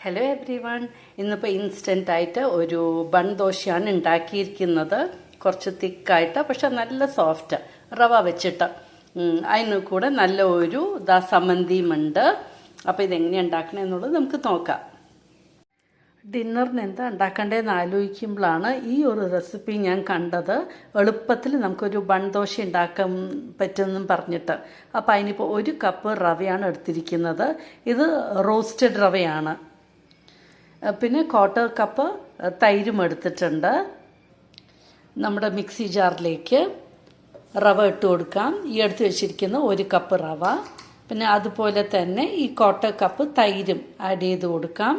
Hello every one. ഇന്നിപ്പോൾ ഇൻസ്റ്റൻ്റായിട്ട് ഒരു bun ദോശയാണ് ഉണ്ടാക്കിയിരിക്കുന്നത്. കുറച്ച് തിക്കായിട്ട് പക്ഷെ നല്ല സോഫ്റ്റ് റവ വെച്ചിട്ട്. അതിന് കൂടെ നല്ല ഒരു സമ്മന്തിയുമുണ്ട്. അപ്പോൾ ഇതെങ്ങനെയാണ് ഉണ്ടാക്കണമെന്നുള്ളത് നമുക്ക് നോക്കാം. ഡിന്നറിന് എന്താ ഉണ്ടാക്കേണ്ടതെന്ന് ആലോചിക്കുമ്പോഴാണ് ഈ ഒരു റെസിപ്പി ഞാൻ കണ്ടത്. എളുപ്പത്തിൽ നമുക്കൊരു ബൺ ദോശ ഉണ്ടാക്കാൻ പറ്റുമെന്നും പറഞ്ഞിട്ട്. അപ്പോൾ അതിനിപ്പോൾ 1 കപ്പ് റവയാണ് എടുത്തിരിക്കുന്നത്. ഇത് റോസ്റ്റഡ് റവയാണ്. പിന്നെ 1/4 കപ്പ് തൈരും എടുത്തിട്ടുണ്ട്. നമ്മുടെ മിക്സി ജാറിലേക്ക് റവ ഇട്ട് കൊടുക്കാം. ഈ എടുത്ത് വെച്ചിരിക്കുന്ന 1 കപ്പ് റവ, പിന്നെ അതുപോലെ തന്നെ ഈ 1/4 കപ്പ് തൈരും ആഡ് ചെയ്ത് കൊടുക്കാം.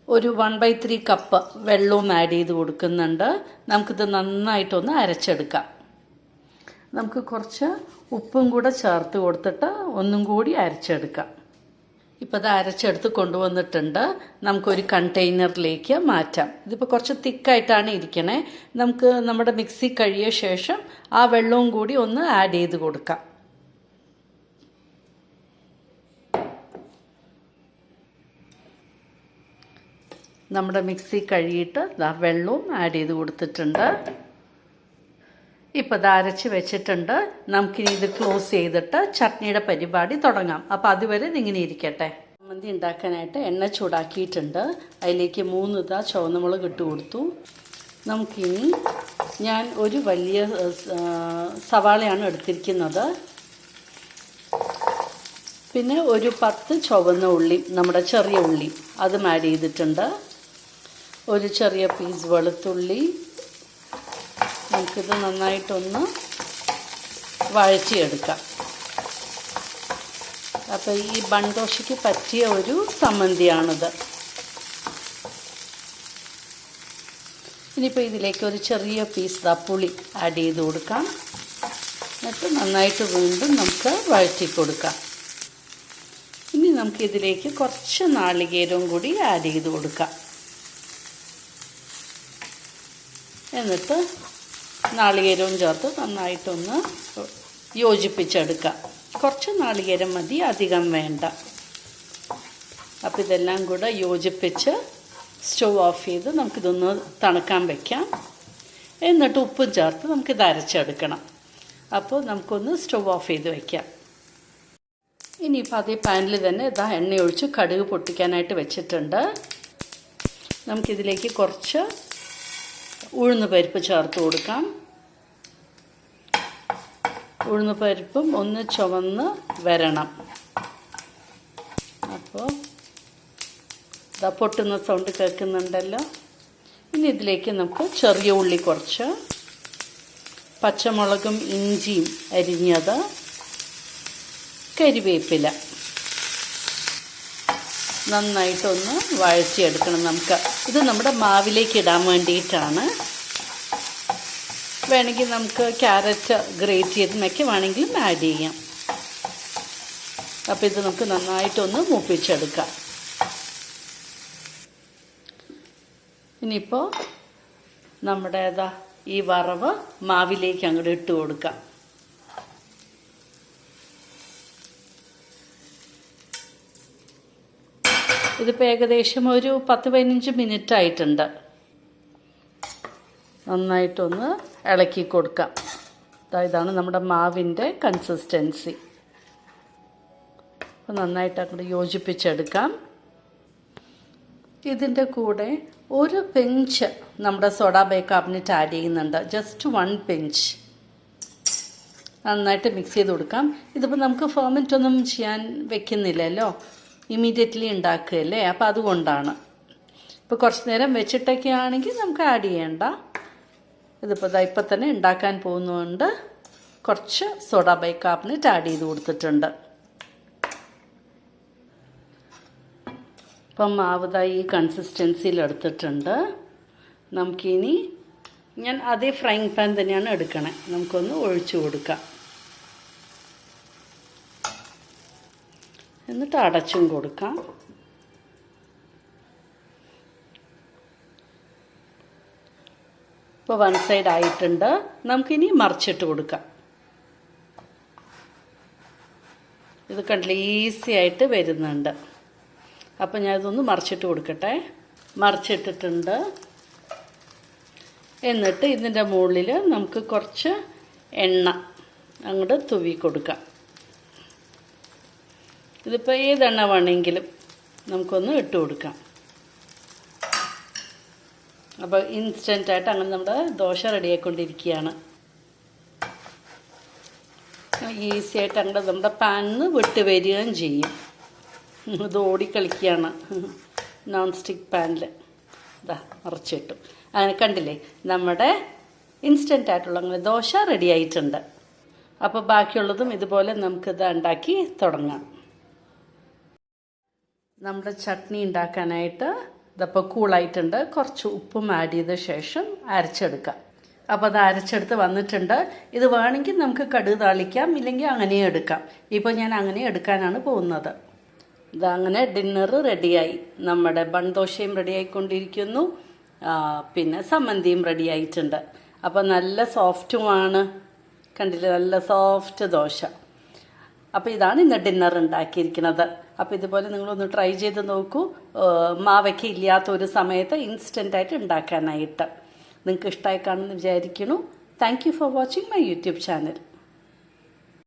ഒരു 1/3 കപ്പ് വെള്ളവും ആഡ് ചെയ്ത് കൊടുക്കുന്നുണ്ട്. നമുക്കിത് നന്നായിട്ടൊന്ന് അരച്ചെടുക്കാം. നമുക്ക് കുറച്ച് ഉപ്പും കൂടെ ചേർത്ത് കൊടുത്തിട്ട് ഒന്നും കൂടി അരച്ചെടുക്കാം. ഇപ്പോൾ ഇത് അരച്ചെടുത്ത് കൊണ്ടുവന്നിട്ടുണ്ട്. നമുക്കൊരു കണ്ടെയ്നറിലേക്ക് മാറ്റാം. ഇതിപ്പോൾ കുറച്ച് തിക്കായിട്ടാണ് ഇരിക്കണേ. നമുക്ക് നമ്മുടെ മിക്സി കഴിയ ശേഷം ആ വെള്ളവും കൂടി ഒന്ന് ആഡ് ചെയ്ത് കൊടുക്കാം. നമ്മുടെ മിക്സി കഴുകിയിട്ട് വെള്ളവും ആഡ് ചെയ്ത് കൊടുത്തിട്ടുണ്ട്. ഇപ്പോൾ ഇത് അരച്ച് വെച്ചിട്ടുണ്ട്. നമുക്കിനി ഇത് ക്ലോസ് ചെയ്തിട്ട് ചട്നിയുടെ പരിപാടി തുടങ്ങാം. അപ്പോൾ അതുവരെ ഇതിങ്ങനെ ഇരിക്കട്ടെ. ചമ്മന്തി ഉണ്ടാക്കാനായിട്ട് എണ്ണ ചൂടാക്കിയിട്ടുണ്ട്. അതിലേക്ക് 3 ചുവന്നമുളക് ഇട്ട് കൊടുത്തു. നമുക്കിനി ഞാൻ ഒരു വലിയ സവാളയാണ് എടുത്തിരിക്കുന്നത്. പിന്നെ ഒരു 10 ചുവന്ന ഉള്ളി, നമ്മുടെ ചെറിയ ഉള്ളി, അതും ആഡ് ചെയ്തിട്ടുണ്ട്. ഒരു ചെറിയ പീസ് വെളുത്തുള്ളി. നമുക്കിത് നന്നായിട്ടൊന്ന് വഴറ്റിയെടുക്കാം. അപ്പോൾ ഈ ബൺ ദോശയ്ക്ക് പറ്റിയ ഒരു ചമ്മന്തിയാണിത്. ഇനിയിപ്പോൾ ഇതിലേക്ക് ഒരു ചെറിയ പീസ് പുളി ആഡ് ചെയ്ത് കൊടുക്കാം. എന്നിട്ട് നന്നായിട്ട് വീണ്ടും നമുക്ക് വഴറ്റി കൊടുക്കാം. ഇനി നമുക്കിതിലേക്ക് കുറച്ച് നാളികേരവും കൂടി ആഡ് ചെയ്ത് കൊടുക്കാം. എന്നിട്ട് നാളികേരവും ചേർത്ത് നന്നായിട്ടൊന്ന് യോജിപ്പിച്ചെടുക്കാം. കുറച്ച് നാളികേരം മതി, അധികം വേണ്ട. അപ്പോൾ ഇതെല്ലാം കൂടെ യോജിപ്പിച്ച് സ്റ്റവ് ഓഫ് ചെയ്ത് നമുക്കിതൊന്ന് തണുക്കാൻ വയ്ക്കാം. എന്നിട്ട് ഉപ്പും ചേർത്ത് നമുക്കിത് അരച്ചെടുക്കണം. അപ്പോൾ നമുക്കൊന്ന് സ്റ്റവ് ഓഫ് ചെയ്ത് വയ്ക്കാം. ഇനിയിപ്പോൾ അതേ പാനിൽ തന്നെ എണ്ണ ഒഴിച്ച് കടുക് പൊട്ടിക്കാനായിട്ട് വെച്ചിട്ടുണ്ട്. നമുക്കിതിലേക്ക് കുറച്ച് ഉഴുന്ന് പരിപ്പ് ചേർത്ത് കൊടുക്കാം. ഉഴുന്ന് പരിപ്പും ഒന്ന് ചുവന്ന് വരണം. അപ്പോൾ പൊട്ടുന്ന സൗണ്ട് കേൾക്കുന്നുണ്ടല്ലോ. ഇനി ഇതിലേക്ക് നമുക്ക് ചെറിയ ഉള്ളി കുറച്ച്, പച്ചമുളകും ഇഞ്ചിയും അരിഞ്ഞത്, കരിവേപ്പില നന്നായിട്ടൊന്ന് വഴറ്റിയെടുക്കണം. നമുക്ക് ഇത് നമ്മുടെ മാവിലേക്ക് ഇടാൻ വേണ്ടിയിട്ടാണ്. വേണമെങ്കിൽ നമുക്ക് ക്യാരറ്റ് ഗ്രേറ്റ് ചെയ്തൊക്കെ വേണമെങ്കിലും ആഡ് ചെയ്യാം. അപ്പോൾ ഇത് നമുക്ക് നന്നായിട്ടൊന്ന് മൂപ്പിച്ചെടുക്കാം. ഇനിയിപ്പോൾ നമ്മുടെ ഈ വറവ് മാവിലേക്ക് അങ്ങോട്ട് ഇട്ട് കൊടുക്കാം. ഇതിപ്പോൾ ഏകദേശം ഒരു 10-15 മിനിറ്റ് ആയിട്ടുണ്ട്. നന്നായിട്ടൊന്ന് ഇളക്കി കൊടുക്കാം. ഇതാണ് നമ്മുടെ മാവിൻ്റെ കൺസിസ്റ്റൻസി. അപ്പോൾ നന്നായിട്ട് അങ്ങോട്ട് യോജിപ്പിച്ചെടുക്കാം. ഇതിൻ്റെ കൂടെ ഒരു പിഞ്ച് നമ്മുടെ സോഡാ ബൈകാർബണേറ്റ് ആഡ് ചെയ്യുന്നുണ്ട്. Just 1 pinch. നന്നായിട്ട് മിക്സ് ചെയ്ത് കൊടുക്കാം. ഇതിപ്പോൾ നമുക്ക് ഫെർമെൻ്റ് ഒന്നും ചെയ്യാൻ വെക്കുന്നില്ലല്ലോ, ഇമ്മീഡിയറ്റ്ലി ഉണ്ടാക്കുകയല്ലേ. അപ്പോൾ അതുകൊണ്ടാണ്. ഇപ്പോൾ കുറച്ച് നേരം വെച്ചിട്ടൊക്കെ ആണെങ്കിൽ നമുക്ക് ആഡ് ചെയ്യേണ്ട. ഇതിപ്പോൾ ഇപ്പം തന്നെ ഉണ്ടാക്കാൻ പോകുന്നതുകൊണ്ട് കുറച്ച് സോഡാ ബൈകാർബണേറ്റ് ആഡ് ചെയ്ത് കൊടുത്തിട്ടുണ്ട്. ഇപ്പം മാവ് ഈ കൺസിസ്റ്റൻസിയിൽ എടുത്തിട്ടുണ്ട്. നമുക്കിനി ഞാൻ അതേ ഫ്രൈങ് പാൻ തന്നെയാണ് എടുക്കണേ. നമുക്കൊന്ന് ഒഴിച്ചു കൊടുക്കാം. എന്നിട്ട് അടച്ചും കൊടുക്കാം. ഇപ്പോൾ 1 സൈഡ് ആയിട്ടുണ്ട്. നമുക്കിനി മറിച്ചിട്ട് കൊടുക്കാം. ഇത് ഇത് കണ്ടില്ലേ ഈസി ആയിട്ട് വരുന്നുണ്ട്. അപ്പം ഞാൻ ഇതൊന്ന് മറിച്ചിട്ട് കൊടുക്കട്ടെ. മറിച്ചിട്ടിട്ടുണ്ട്. എന്നിട്ട് ഇതിൻ്റെ മുകളിൽ നമുക്ക് കുറച്ച് എണ്ണ അങ്ങോട്ട് തൂവി കൊടുക്കാം. ഇതിപ്പോൾ ഏതെണ്ണ വേണമെങ്കിലും നമുക്കൊന്ന് ഇട്ട് കൊടുക്കാം. അപ്പോൾ ഇൻസ്റ്റൻ്റായിട്ട് അങ്ങനെ നമ്മുടെ ദോശ റെഡിയായിക്കൊണ്ടിരിക്കുകയാണ്. ഈസി ആയിട്ട് അങ്ങനെ നമ്മുടെ പാനിൽ നിന്ന് വിട്ട് വരികയും ചെയ്യും. ഇത് ഓടിക്കളിക്കുകയാണ് നോൺ സ്റ്റിക്ക് പാനിൽ. ഇതാ മറിച്ചിട്ടു. അങ്ങനെ കണ്ടില്ലേ, നമ്മുടെ ഇൻസ്റ്റൻ്റ് ആയിട്ടുള്ള അങ്ങനെ ദോശ റെഡി ആയിട്ടുണ്ട്. അപ്പോൾ ബാക്കിയുള്ളതും ഇതുപോലെ നമുക്കിത് ഉണ്ടാക്കി തുടങ്ങാം. നമ്മുടെ ചട്നി ഉണ്ടാക്കാനായിട്ട് ഇതപ്പോൾ കൂളായിട്ടുണ്ട്. കുറച്ച് ഉപ്പും ആഡ് ചെയ്ത ശേഷം അരച്ചെടുക്കാം. അപ്പോൾ അത് അരച്ചെടുത്ത് വന്നിട്ടുണ്ട്. ഇത് വേണമെങ്കിൽ നമുക്ക് കടുക് താളിക്കാം, ഇല്ലെങ്കിൽ അങ്ങനെയും എടുക്കാം. ഇപ്പോൾ ഞാൻ അങ്ങനെ എടുക്കാനാണ് പോകുന്നത്. ഇതങ്ങനെ ഡിന്നർ റെഡിയായി. നമ്മുടെ ബൺദോശയും റെഡിയായിക്കൊണ്ടിരിക്കുന്നു. പിന്നെ സമ്മന്തിയും റെഡി ആയിട്ടുണ്ട്. അപ്പോൾ നല്ല സോഫ്റ്റുമാണ്. കണ്ടില്ലേ, നല്ല സോഫ്റ്റ് ദോശ. അപ്പോൾ ഇതാണ് ഇന്ന് ഡിന്നർ ഉണ്ടാക്കിയിരിക്കുന്നത്. അപ്പോൾ ഇതുപോലെ നിങ്ങളൊന്ന് ട്രൈ ചെയ്ത് നോക്കൂ. മാവയ്ക്ക് ഇല്ലാത്ത ഒരു സമയത്ത് ഇൻസ്റ്റൻ്റായിട്ട് ഉണ്ടാക്കാനായിട്ട്. നിങ്ങൾക്ക് ഇഷ്ടമായി കാണുമെന്ന് വിചാരിക്കുന്നു. Thank you for watching my YouTube channel.